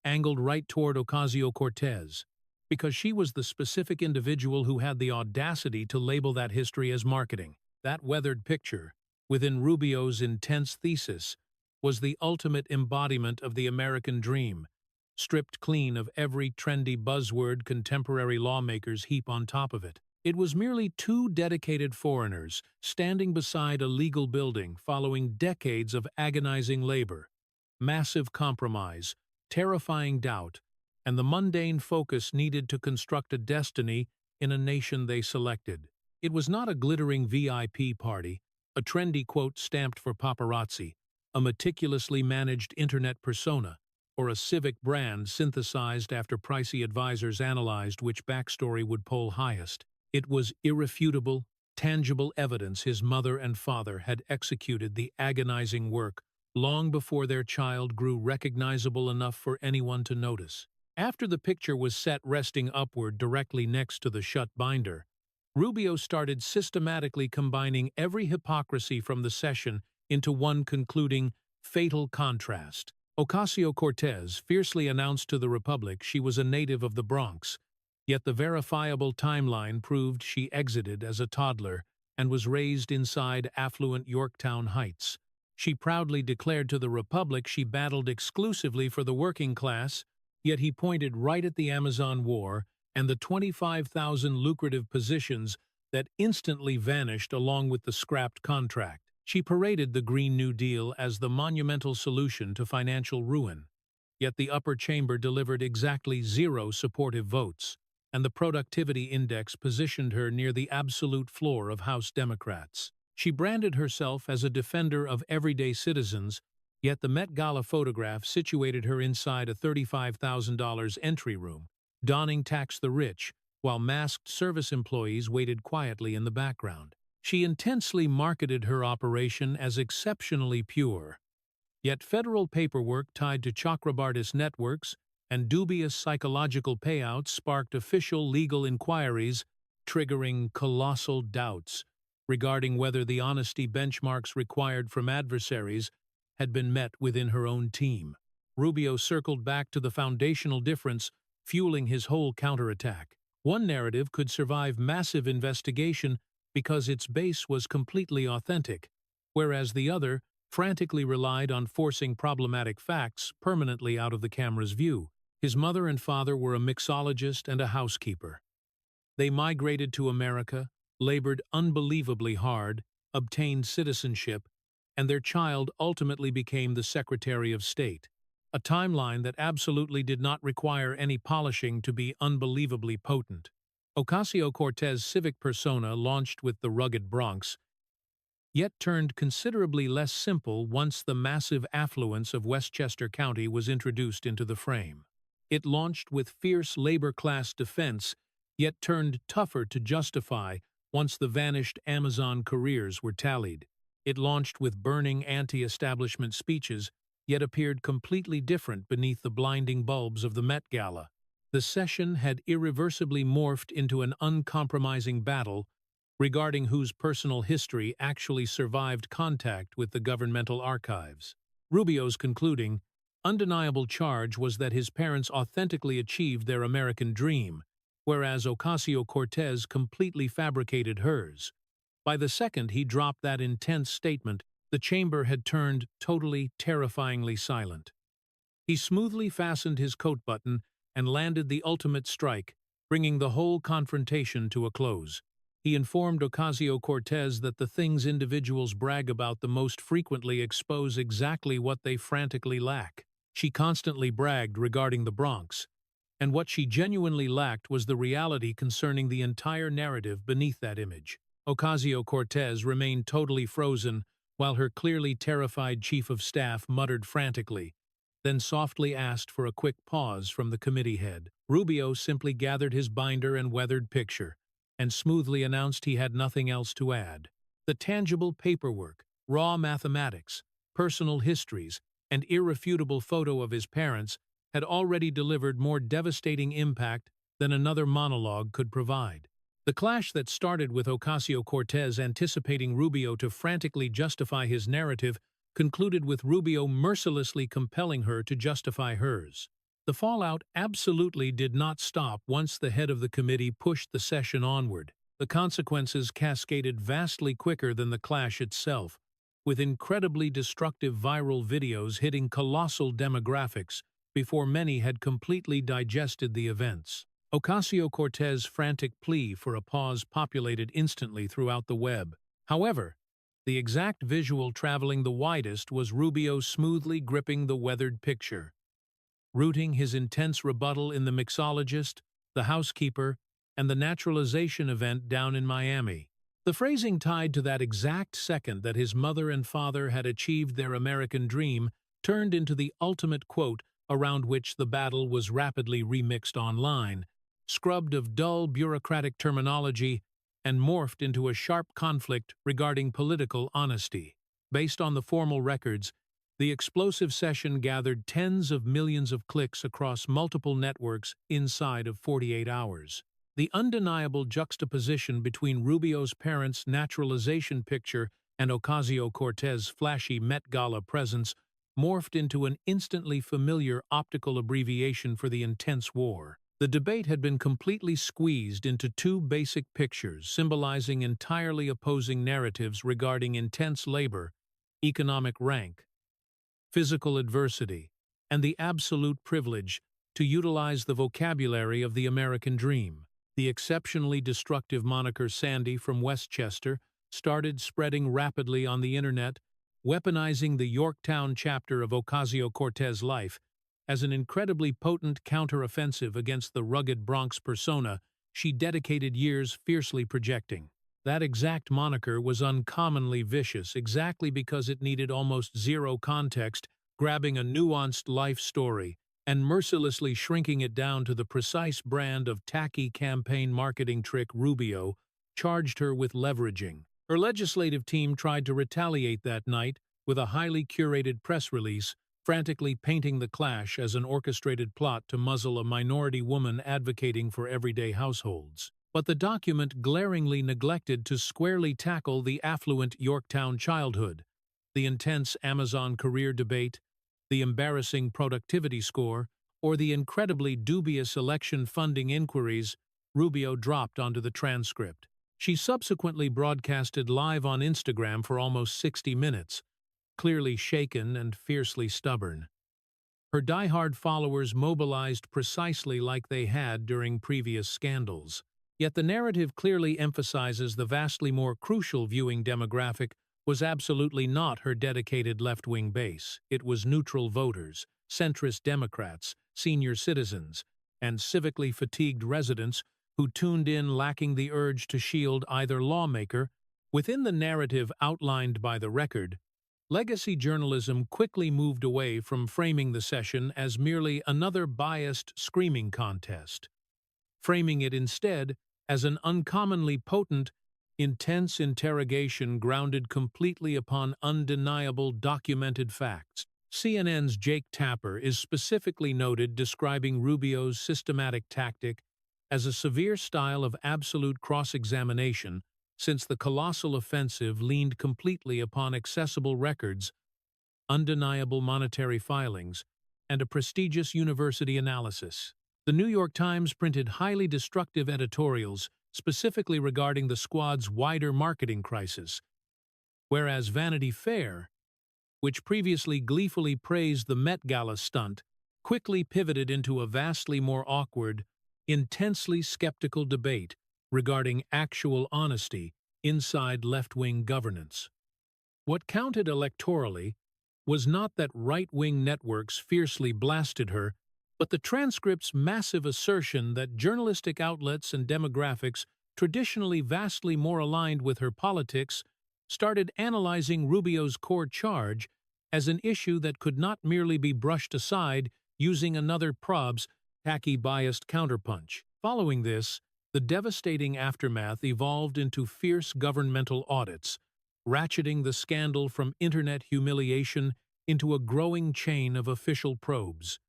angled right toward Ocasio-Cortez, because she was the specific individual who had the audacity to label that history as marketing. That weathered picture, within Rubio's intense thesis, was the ultimate embodiment of the American dream, stripped clean of every trendy buzzword contemporary lawmakers heap on top of it. It was merely two dedicated foreigners standing beside a legal building following decades of agonizing labor, massive compromise, terrifying doubt, and the mundane focus needed to construct a destiny in a nation they selected. It was not a glittering VIP party, a trendy quote stamped for paparazzi, a meticulously managed internet persona, or a civic brand synthesized after pricey advisors analyzed which backstory would poll highest. It was irrefutable, tangible evidence his mother and father had executed the agonizing work long before their child grew recognizable enough for anyone to notice. After the picture was set resting upward directly next to the shut binder, Rubio started systematically combining every hypocrisy from the session into one concluding, fatal contrast. Ocasio-Cortez fiercely announced to the Republic she was a native of the Bronx, yet the verifiable timeline proved she exited as a toddler and was raised inside affluent Yorktown Heights. She proudly declared to the Republic she battled exclusively for the working class, yet he pointed right at the Amazon War and the 25,000 lucrative positions that instantly vanished along with the scrapped contract. She paraded the Green New Deal as the monumental solution to financial ruin, yet the upper chamber delivered exactly 0 supportive votes, and the productivity index positioned her near the absolute floor of House Democrats. She branded herself as a defender of everyday citizens, yet the Met Gala photograph situated her inside a $35,000 entry room, donning tax the rich, while masked service employees waited quietly in the background. She intensely marketed her operation as exceptionally pure, yet federal paperwork tied to Chakrabartis networks and dubious psychological payouts sparked official legal inquiries, triggering colossal doubts regarding whether the honesty benchmarks required from adversaries had been met within her own team. Rubio circled back to the foundational difference, fueling his whole counterattack. One narrative could survive massive investigation because its base was completely authentic, whereas the other frantically relied on forcing problematic facts permanently out of the camera's view. His mother and father were a mixologist and a housekeeper. They migrated to America, labored unbelievably hard, obtained citizenship, and their child ultimately became the Secretary of State. A timeline that absolutely did not require any polishing to be unbelievably potent. Ocasio-Cortez's civic persona launched with the rugged Bronx, yet turned considerably less simple once the massive affluence of Westchester County was introduced into the frame. It launched with fierce labor-class defense, yet turned tougher to justify once the vanished Amazon careers were tallied. It launched with burning anti-establishment speeches, yet appeared completely different beneath the blinding bulbs of the Met Gala. The session had irreversibly morphed into an uncompromising battle regarding whose personal history actually survived contact with the governmental archives. Rubio's concluding, undeniable charge was that his parents authentically achieved their American dream, whereas Ocasio-Cortez completely fabricated hers. By the second he dropped that intense statement, the chamber had turned totally, terrifyingly silent. He smoothly fastened his coat button and landed the ultimate strike, bringing the whole confrontation to a close. He informed Ocasio-Cortez that the things individuals brag about the most frequently expose exactly what they frantically lack. She constantly bragged regarding the Bronx, and what she genuinely lacked was the reality concerning the entire narrative beneath that image. Ocasio-Cortez remained totally frozen, while her clearly terrified chief of staff muttered frantically, then softly asked for a quick pause from the committee head. Rubio simply gathered his binder and weathered picture, and smoothly announced he had nothing else to add. The tangible paperwork, raw mathematics, personal histories, and irrefutable photo of his parents had already delivered more devastating impact than another monologue could provide. The clash that started with Ocasio-Cortez anticipating Rubio to frantically justify his narrative concluded with Rubio mercilessly compelling her to justify hers. The fallout absolutely did not stop once the head of the committee pushed the session onward. The consequences cascaded vastly quicker than the clash itself, with incredibly destructive viral videos hitting colossal demographics before many had completely digested the events. Ocasio-Cortez's frantic plea for a pause populated instantly throughout the web. However, the exact visual traveling the widest was Rubio smoothly gripping the weathered picture, rooting his intense rebuttal in the mixologist, the housekeeper, and the naturalization event down in Miami. The phrasing tied to that exact second that his mother and father had achieved their American dream turned into the ultimate quote around which the battle was rapidly remixed online, scrubbed of dull bureaucratic terminology, and morphed into a sharp conflict regarding political honesty. Based on the formal records, the explosive session gathered tens of millions of clicks across multiple networks inside of 48 hours. The undeniable juxtaposition between Rubio's parents' naturalization picture and Ocasio-Cortez's flashy Met Gala presence morphed into an instantly familiar optical abbreviation for the intense war. The debate had been completely squeezed into two basic pictures symbolizing entirely opposing narratives regarding intense labor, economic rank, physical adversity, and the absolute privilege to utilize the vocabulary of the American dream. The exceptionally destructive moniker Sandy from Westchester started spreading rapidly on the internet, weaponizing the Yorktown chapter of Ocasio-Cortez's life as an incredibly potent counteroffensive against the rugged Bronx persona she dedicated years fiercely projecting. That exact moniker was uncommonly vicious exactly because it needed almost zero context, grabbing a nuanced life story and mercilessly shrinking it down to the precise brand of tacky campaign marketing trick Rubio charged her with leveraging. Her legislative team tried to retaliate that night with a highly curated press release, frantically painting the clash as an orchestrated plot to muzzle a minority woman advocating for everyday households. But the document glaringly neglected to squarely tackle the affluent Yorktown childhood, the intense Amazon career debate, the embarrassing productivity score, or the incredibly dubious election funding inquiries Rubio dropped onto the transcript. She subsequently broadcasted live on Instagram for almost 60 minutes, clearly shaken and fiercely stubborn. Her diehard followers mobilized precisely like they had during previous scandals. Yet the narrative clearly emphasizes the vastly more crucial viewing demographic was absolutely not her dedicated left-wing base. It was neutral voters, centrist Democrats, senior citizens, and civically fatigued residents who tuned in lacking the urge to shield either lawmaker. Within the narrative outlined by the record, legacy journalism quickly moved away from framing the session as merely another biased screaming contest, framing it instead as an uncommonly potent, intense interrogation grounded completely upon undeniable documented facts. CNN's Jake Tapper is specifically noted describing Rubio's systematic tactic as a severe style of absolute cross-examination, since the colossal offensive leaned completely upon accessible records, undeniable monetary filings, and a prestigious university analysis. The New York Times printed highly destructive editorials specifically regarding the squad's wider marketing crisis, whereas Vanity Fair, which previously gleefully praised the Met Gala stunt, quickly pivoted into a vastly more awkward, intensely skeptical debate regarding actual honesty inside left-wing governance. What counted electorally was not that right-wing networks fiercely blasted her, but the transcript's massive assertion that journalistic outlets and demographics traditionally vastly more aligned with her politics started analyzing Rubio's core charge as an issue that could not merely be brushed aside using another prob's tacky biased counterpunch. Following this, the devastating aftermath evolved into fierce governmental audits, ratcheting the scandal from internet humiliation into a growing chain of official probes.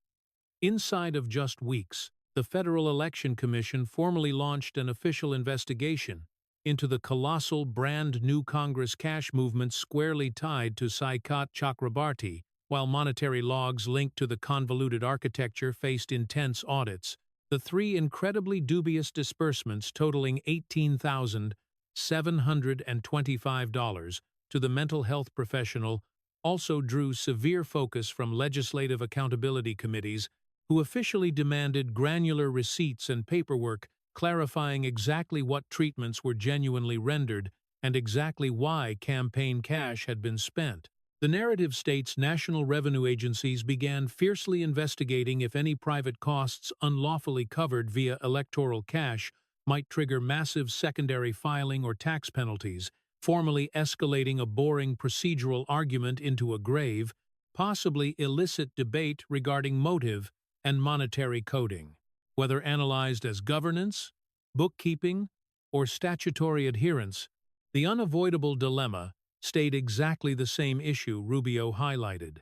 Inside of just weeks, the Federal Election Commission formally launched an official investigation into the colossal brand-new Congress cash movement squarely tied to Saikat Chakrabarti, while monetary logs linked to the convoluted architecture faced intense audits. The three incredibly dubious disbursements totaling $18,725 to the mental health professional also drew severe focus from legislative accountability committees who officially demanded granular receipts and paperwork clarifying exactly what treatments were genuinely rendered and exactly why campaign cash had been spent. The narrative states national revenue agencies began fiercely investigating if any private costs unlawfully covered via electoral cash might trigger massive secondary filing or tax penalties, formally escalating a boring procedural argument into a grave, possibly illicit debate regarding motive and monetary coding. Whether analyzed as governance, bookkeeping, or statutory adherence, the unavoidable dilemma stayed exactly the same issue Rubio highlighted.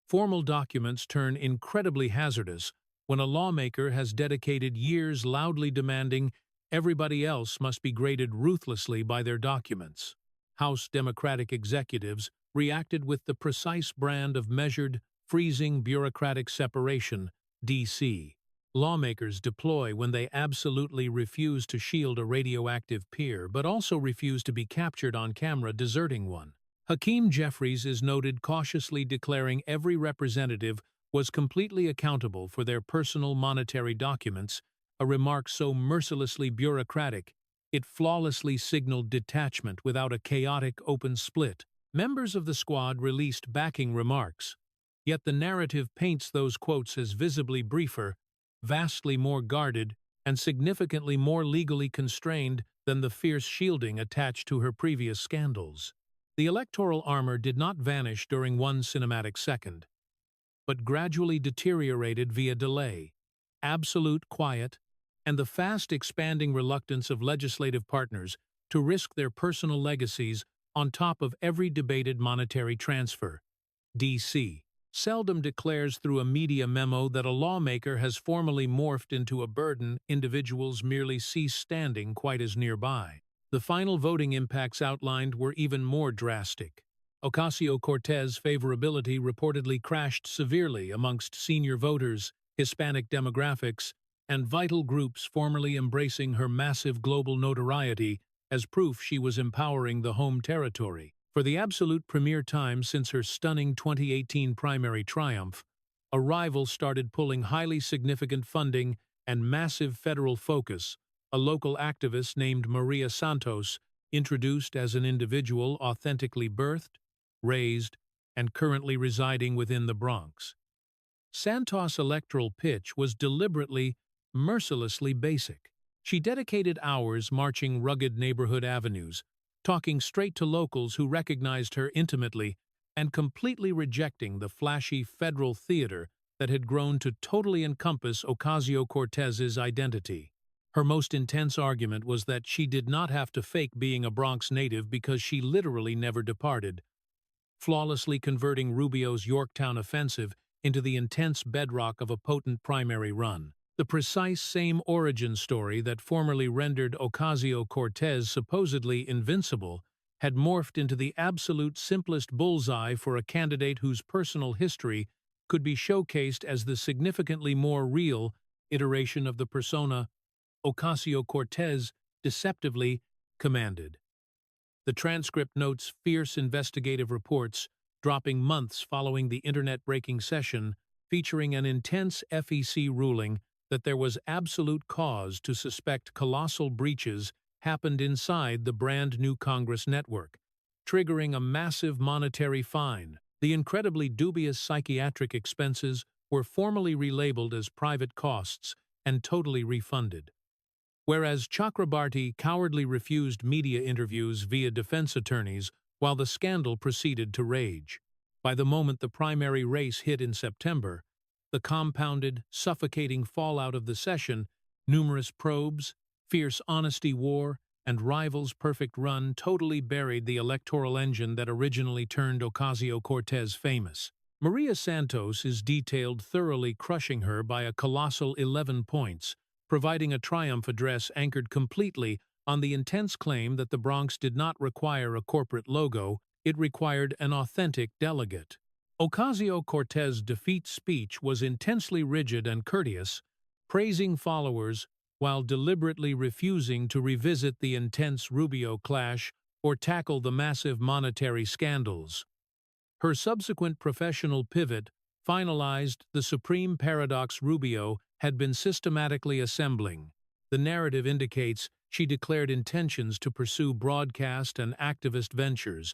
Formal documents turn incredibly hazardous when a lawmaker has dedicated years loudly demanding everybody else must be graded ruthlessly by their documents. House Democratic executives reacted with the precise brand of measured, freezing bureaucratic separation, D.C. lawmakers deploy when they absolutely refuse to shield a radioactive peer but also refuse to be captured on camera deserting one. Hakeem Jeffries is noted cautiously declaring every representative was completely accountable for their personal monetary documents, a remark so mercilessly bureaucratic it flawlessly signaled detachment without a chaotic open split. Members of the squad released backing remarks, yet the narrative paints those quotes as visibly briefer, vastly more guarded, and significantly more legally constrained than the fierce shielding attached to her previous scandals. The electoral armor did not vanish during one cinematic second, but gradually deteriorated via delay, absolute quiet, and the fast-expanding reluctance of legislative partners to risk their personal legacies on top of every debated monetary transfer. D.C. seldom declares through a media memo that a lawmaker has formally morphed into a burden individuals merely see standing quite as nearby. The final voting impacts outlined were even more drastic. Ocasio-Cortez favorability reportedly crashed severely amongst senior voters, Hispanic demographics, and vital groups formerly embracing her massive global notoriety as proof she was empowering the home territory. For the absolute premier time since her stunning 2018 primary triumph, a rival started pulling highly significant funding and massive federal focus. A local activist named Maria Santos introduced as an individual authentically birthed, raised, and currently residing within the Bronx. Santos' electoral pitch was deliberately, mercilessly basic. She dedicated hours marching rugged neighborhood avenues, talking straight to locals who recognized her intimately, and completely rejecting the flashy federal theater that had grown to totally encompass Ocasio-Cortez's identity. Her most intense argument was that she did not have to fake being a Bronx native because she literally never departed, flawlessly converting Rubio's Yorktown offensive into the intense bedrock of a potent primary run. The precise same origin story that formerly rendered Ocasio-Cortez supposedly invincible had morphed into the absolute simplest bullseye for a candidate whose personal history could be showcased as the significantly more real iteration of the persona Ocasio-Cortez deceptively commanded. The transcript notes fierce investigative reports dropping months following the internet-breaking session, featuring an intense FEC ruling that there was absolute cause to suspect colossal breaches happened inside the brand-new Congress network, triggering a massive monetary fine. The incredibly dubious psychiatric expenses were formally relabeled as private costs and totally refunded. Whereas Chakrabarti cowardly refused media interviews via defense attorneys while the scandal proceeded to rage. By the moment the primary race hit in September, the compounded, suffocating fallout of the session, numerous probes, fierce honesty war, and rivals' perfect run totally buried the electoral engine that originally turned Ocasio-Cortez famous. Maria Santos is detailed thoroughly crushing her by a colossal 11 points, providing a triumph address anchored completely on the intense claim that the Bronx did not require a corporate logo, it required an authentic delegate. Ocasio-Cortez's defeat speech was intensely rigid and courteous, praising followers while deliberately refusing to revisit the intense Rubio clash or tackle the massive monetary scandals. Her subsequent professional pivot finalized the supreme paradox Rubio had been systematically assembling. The narrative indicates she declared intentions to pursue broadcast and activist ventures,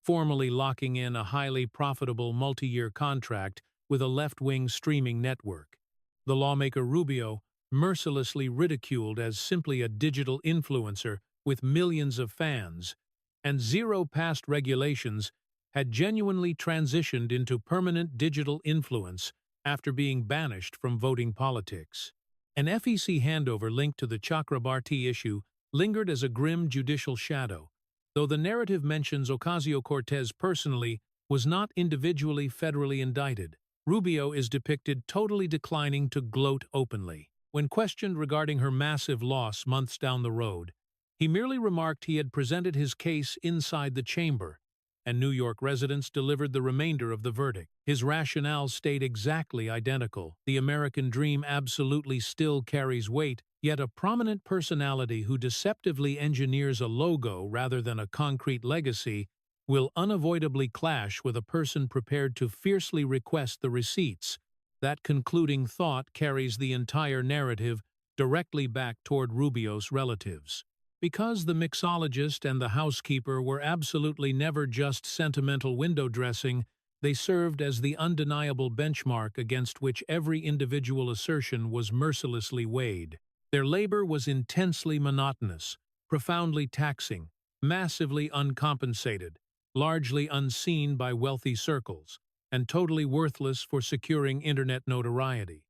formally locking in a highly profitable multi-year contract with a left-wing streaming network. The lawmaker Rubio, mercilessly ridiculed as simply a digital influencer with millions of fans and zero past regulations, had genuinely transitioned into permanent digital influence after being banished from voting politics. An FEC handover linked to the Chakrabarti issue lingered as a grim judicial shadow, though the narrative mentions Ocasio-Cortez personally was not individually federally indicted. Rubio is depicted totally declining to gloat openly. When questioned regarding her massive loss months down the road, he merely remarked he had presented his case inside the chamber, and New York residents delivered the remainder of the verdict. His rationale stayed exactly identical. The American dream absolutely still carries weight, yet a prominent personality who deceptively engineers a logo rather than a concrete legacy will unavoidably clash with a person prepared to fiercely request the receipts. That concluding thought carries the entire narrative directly back toward Rubio's relatives. Because the mixologist and the housekeeper were absolutely never just sentimental window dressing, they served as the undeniable benchmark against which every individual assertion was mercilessly weighed. Their labor was intensely monotonous, profoundly taxing, massively uncompensated, largely unseen by wealthy circles, and totally worthless for securing internet notoriety.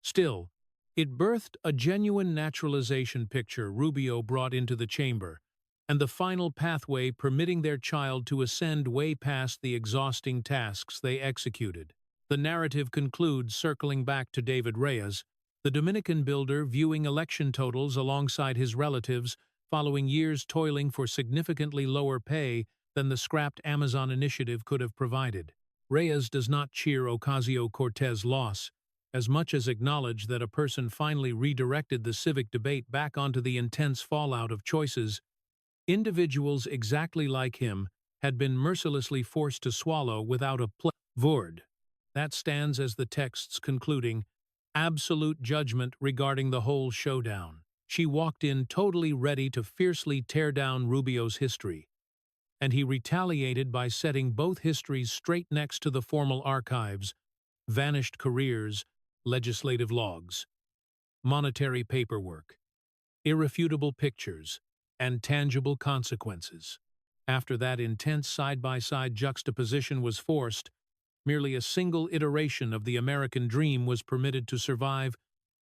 Still, it birthed a genuine naturalization picture Rubio brought into the chamber, and the final pathway permitting their child to ascend way past the exhausting tasks they executed. The narrative concludes circling back to David Reyes, the Dominican builder viewing election totals alongside his relatives following years toiling for significantly lower pay than the scrapped Amazon initiative could have provided. Reyes does not cheer Ocasio-Cortez's loss, as much as acknowledge that a person finally redirected the civic debate back onto the intense fallout of choices. Individuals exactly like him had been mercilessly forced to swallow without a word. That stands as the text's concluding, absolute judgment regarding the whole showdown. She walked in totally ready to fiercely tear down Rubio's history, and he retaliated by setting both histories straight next to the formal archives, vanished careers, legislative logs, monetary paperwork, irrefutable pictures, and tangible consequences. After that intense side-by-side juxtaposition was forced, merely a single iteration of the American dream was permitted to survive,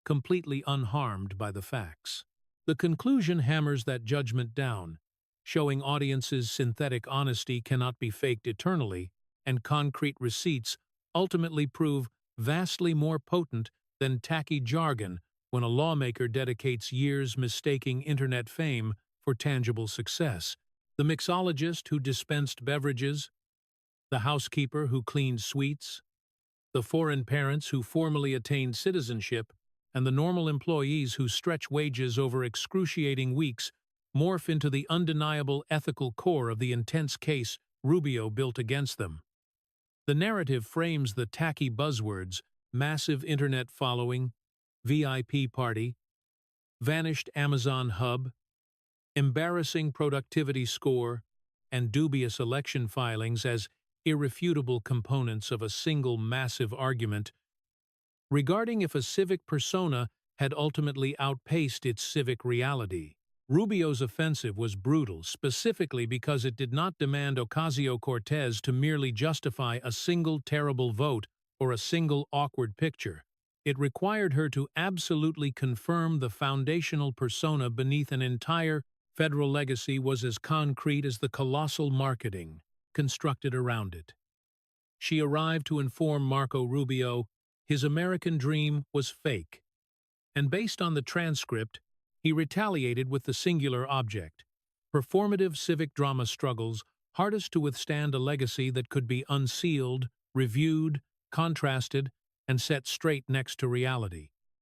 completely unharmed by the facts. The conclusion hammers that judgment down, showing audiences synthetic honesty cannot be faked eternally, and concrete receipts ultimately prove vastly more potent than tacky jargon when a lawmaker dedicates years mistaking internet fame for tangible success. The mixologist who dispensed beverages, the housekeeper who cleaned sweets, the foreign parents who formally attained citizenship, and the normal employees who stretch wages over excruciating weeks morph into the undeniable ethical core of the intense case Rubio built against them. The narrative frames the tacky buzzwords, massive internet following, VIP party, vanished Amazon hub, embarrassing productivity score, and dubious election filings as irrefutable components of a single massive argument regarding if a civic persona had ultimately outpaced its civic reality. Rubio's offensive was brutal specifically because it did not demand Ocasio-Cortez to merely justify a single terrible vote or a single awkward picture. It required her to absolutely confirm the foundational persona beneath an entire federal legacy was as concrete as the colossal marketing constructed around it. She arrived to inform Marco Rubio his American dream was fake, and based on the transcript, he retaliated with the singular object: performative civic drama struggles hardest to withstand a legacy that could be unsealed, reviewed, contrasted, and set straight next to reality.